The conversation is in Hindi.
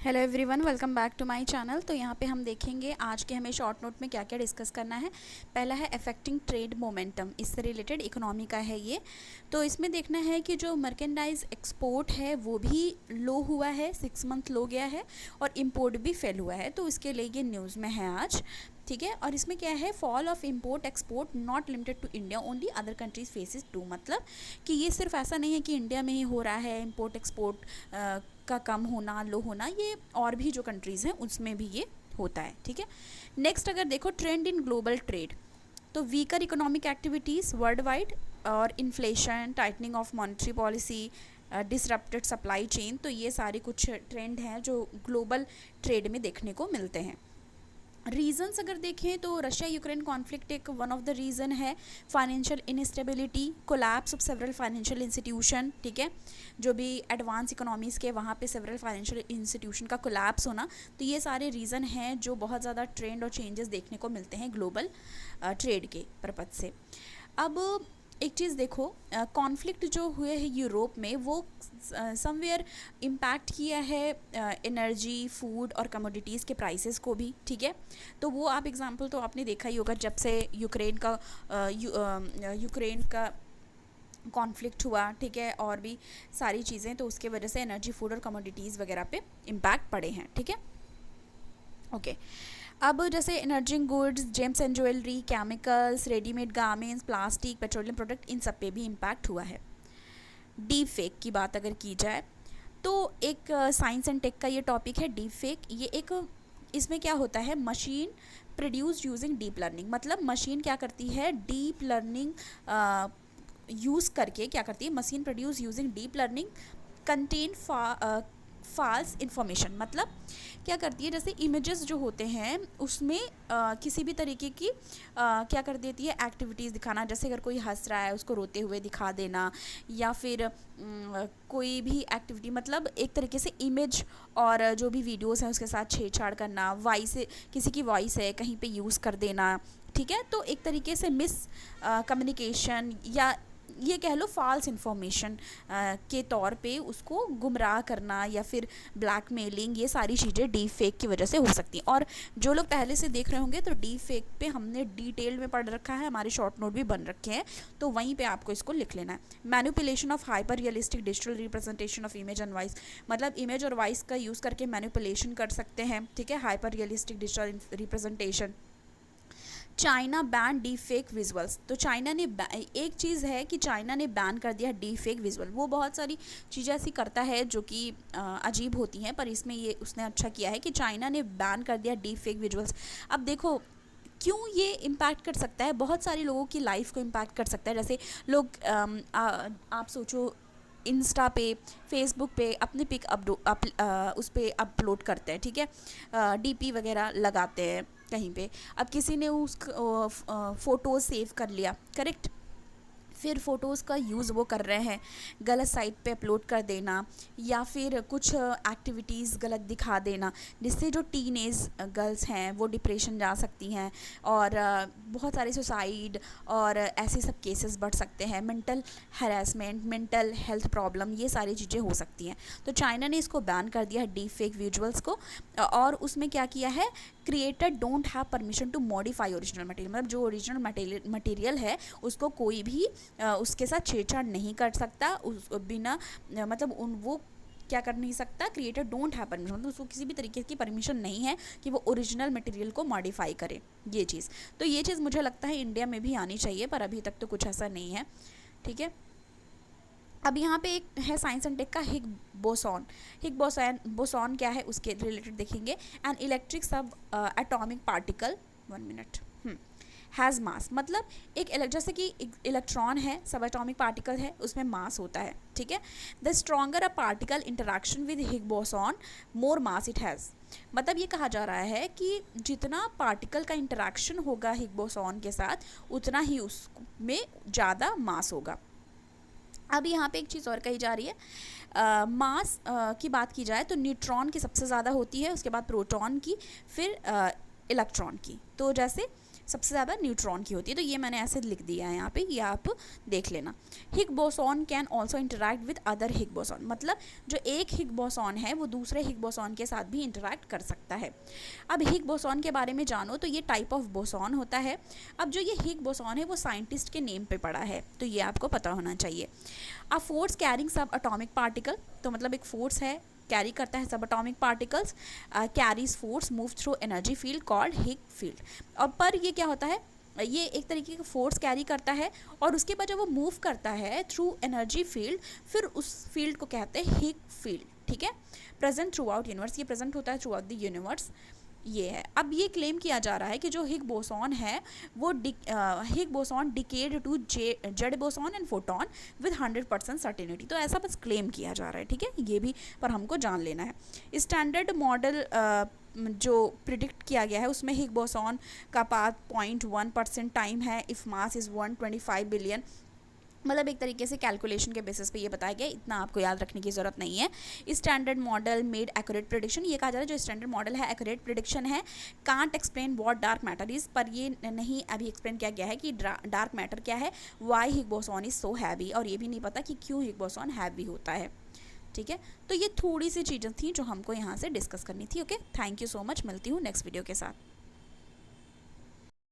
Hello everyone, welcome back to my channel. तो यहाँ पे हम देखेंगे आज के हमें शॉर्ट नोट में क्या क्या डिस्कस करना है। पहला है अफेक्टिंग ट्रेड मोमेंटम, इससे रिलेटेड इकोनॉमी का है ये। तो इसमें देखना है कि जो मर्केंडाइज एक्सपोर्ट है वो भी लो हुआ है, 6 मंथ लो गया है, और इम्पोर्ट भी फेल हुआ है। तो इसके लिए ये न्यूज़ में है आज, ठीक है। और इसमें क्या है, fall of import export not limited to India, only other countries faces too. मतलब कि ये सिर्फ ऐसा नहीं है कि इंडिया में ही हो रहा है इम्पोर्ट एक्सपोर्ट का कम होना, लो होना, ये और भी जो कंट्रीज़ हैं उसमें भी ये होता है, ठीक है। नेक्स्ट अगर देखो, ट्रेंड इन ग्लोबल ट्रेड, तो weaker economic activities world wide और inflation, tightening of monetary policy, disrupted supply chain, तो ये सारे कुछ ट्रेंड हैं जो ग्लोबल ट्रेड में देखने को मिलते हैं। रीजंस अगर देखें तो रशिया यूक्रेन कॉन्फ्लिक्ट एक वन ऑफ द रीज़न है। Financial instability, collapse of several financial institution, ठीक है, जो भी एडवांस इकोनॉमीज़ के वहाँ पे सेवरल फाइनेंशियल इंस्टीट्यूशन का कोलैप्स होना, तो ये सारे रीज़न हैं जो बहुत ज़्यादा ट्रेंड और चेंजेस देखने को मिलते हैं ग्लोबल ट्रेड के पर्पज़ से। अब एक चीज़ देखो, कॉन्फ्लिक्ट जो हुए हैं यूरोप में वो समवेयर इम्पैक्ट किया है एनर्जी, फूड और कमोडिटीज़ के प्राइसेस को भी, ठीक है। तो वो आप एग्जांपल तो आपने देखा ही होगा, जब से यूक्रेन का कॉन्फ्लिक्ट हुआ, ठीक है, और भी सारी चीज़ें, तो उसके वजह से एनर्जी, फूड और कमोडिटीज़ वगैरह पे इम्पैक्ट पड़े हैं, ठीक है। ओके, अब जैसे engineering goods, gems and jewellery, chemicals, readymade garments, plastic, petroleum product, इन सब पे भी इम्पैक्ट हुआ है। डीप फेक की बात अगर की जाए तो एक साइंस एंड टेक का ये टॉपिक है, डीप फेक। ये एक, इसमें क्या होता है, machine produce using deep learning, मतलब मशीन क्या करती है, डीप लर्निंग यूज़ करके क्या करती है, machine produce using deep learning contain false information. मतलब क्या करती है, जैसे इमेजेस जो होते हैं उसमें किसी भी तरीके की क्या कर देती है, एक्टिविटीज़ दिखाना। जैसे अगर कोई हंस रहा है उसको रोते हुए दिखा देना, या फिर कोई भी एक्टिविटी, मतलब एक तरीके से इमेज और जो भी वीडियोस हैं उसके साथ छेड़छाड़ करना, वॉइस, किसी की वॉइस है कहीं पे यूज़ कर देना, ठीक है। तो एक तरीके से मिस कम्युनिकेशन, या ये कह लो फॉल्स इन्फॉर्मेशन के तौर पे उसको गुमराह करना, या फिर ब्लैकमेलिंग, ये सारी चीज़ें डीप फेक की वजह से हो सकती हैं। और जो लोग पहले से देख रहे होंगे तो डीप फेक पे हमने डिटेल में पढ़ रखा है, हमारे शॉर्ट नोट भी बन रखे हैं, तो वहीं पे आपको इसको लिख लेना है। Manipulation of hyper realistic digital representation of image and voice, मतलब इमेज और वॉइस का यूज़ करके मैनिपुलेशन कर सकते हैं, ठीक है, hyper realistic digital representation. China ban D fake visuals, तो चाइना ने एक चीज़ है कि चाइना ने बैन कर दिया डी फेक विजुअल। वो बहुत सारी चीज़ें ऐसी करता है जो कि अजीब होती हैं, पर इसमें ये उसने अच्छा किया है कि चाइना ने बैन कर दिया डी फेक विजुअल्स। अब देखो क्यों ये इम्पैक्ट कर सकता है, बहुत सारे लोगों की लाइफ को इम्पैक्ट कर सकता है। जैसे लोग आप सोचो, इंस्टा पे, फेसबुक पे अपनी पिक उस पर अपलोड करते हैं, ठीक है, डीपी वगैरह लगाते हैं कहीं पे। अब किसी ने उस फ़ोटोज़ सेव कर लिया, करेक्ट, फिर फ़ोटोज़ का यूज़ वो कर रहे हैं, गलत साइट पे अपलोड कर देना, या फिर कुछ एक्टिविटीज़ गलत दिखा देना, जिससे जो टीनेज गर्ल्स हैं वो डिप्रेशन जा सकती हैं, और बहुत सारे सुसाइड और ऐसे सब केसेस बढ़ सकते हैं, mental harassment, mental health problem, ये सारी चीज़ें हो सकती हैं। तो चाइना ने इसको बैन कर दिया है, डीप फेक विजुअल्स को। और उसमें क्या किया है, creator don't have permission to modify original material, मतलब जो ओरिजिनल मटेरियल है उसको कोई भी उसके साथ छेड़छाड़ नहीं कर सकता, उस बिना मतलब वो क्या कर नहीं सकता, क्रिएटर डोंट हैव परमिशन, मतलब उसको किसी भी तरीके की परमिशन नहीं है कि वो ओरिजिनल मटेरियल को मॉडिफाई करे, ये चीज़। तो ये चीज़ मुझे लगता है इंडिया में भी आनी चाहिए, पर अभी तक तो कुछ ऐसा नहीं है, ठीक है। अब यहाँ पे एक है साइंस एंड टेक का बोसॉन क्या है उसके रिलेटेड देखेंगे। एन इलेक्ट्रिक सब एटॉमिक पार्टिकल, 1 मिनट, हैज़ मास, मतलब एक जैसे कि इलेक्ट्रॉन है, सब एटॉमिक पार्टिकल है, उसमें मास होता है, ठीक है। The stronger a particle interaction with Higgs boson more mass it has, मतलब ये कहा जा रहा है कि जितना पार्टिकल का इंटरेक्शन होगा हिग बोसॉन के साथ, उतना ही उसमें ज़्यादा मास होगा। अब यहाँ पे एक चीज़ और कही जा रही है, मास की बात की जाए तो न्यूट्रॉन की सबसे ज़्यादा होती है, उसके बाद प्रोटॉन की, फिर इलेक्ट्रॉन की। तो जैसे सबसे ज़्यादा न्यूट्रॉन की होती है। तो ये मैंने ऐसे लिख दिया है यहाँ पे, ये आप देख लेना। Higgs boson can also interact with other Higgs boson, मतलब जो एक हिग बोसॉन है वो दूसरे हिग बोसॉन के साथ भी इंटरैक्ट कर सकता है। अब हिग बोसॉन के बारे में जानो तो ये टाइप ऑफ बोसॉन होता है। अब जो ये हिग बोसॉन है वो साइंटिस्ट के नेम पे पड़ा है, तो ये आपको पता होना चाहिए। A force carrying subatomic particle, तो मतलब एक फोर्स है कैरी करता है subatomic particles, carries force move through energy field called Higgs field. और पर ये क्या होता है, ये एक तरीके का फोर्स कैरी करता है और उसके बाद जब वो मूव करता है थ्रू एनर्जी फील्ड, फिर उस फील्ड को कहते हैं हिग फील्ड, ठीक है। प्रेजेंट थ्रू आउट यूनिवर्स, ये प्रेजेंट होता है थ्रू आउट द यूनिवर्स, ये है। अब ये क्लेम किया जा रहा है कि जो हिग बोसॉन है वो Higgs boson decayed to Z boson and photon with 100% certainty, तो ऐसा बस क्लेम किया जा रहा है, ठीक है, ये भी पर हमको जान लेना है। स्टैंडर्ड मॉडल जो प्रिडिक्ट किया गया है उसमें हिग बोसॉन का पाथ 0.1% टाइम है इफ़ मास इज़ 125 बिलियन, मतलब एक तरीके से कैलकुलेशन के बेसिस पे ये बताया गया, इतना आपको याद रखने की ज़रूरत नहीं है। Standard model made accurate prediction, ये कहा जा रहा है जो स्टैंडर्ड मॉडल है एक्यूरेट प्रेडिक्शन है। Can't explain what dark matter is, पर ये नहीं अभी एक्सप्लेन किया गया है कि डार्क मैटर क्या है, why Higgs boson is so heavy, और ये भी नहीं पता कि क्यों हिग बोसॉन हैवी होता है, ठीक है। तो ये थोड़ी सी चीज़ें थी जो हमको यहाँ से डिस्कस करनी थी। Okay, thank you so much, मिलती हूँ नेक्स्ट वीडियो के साथ।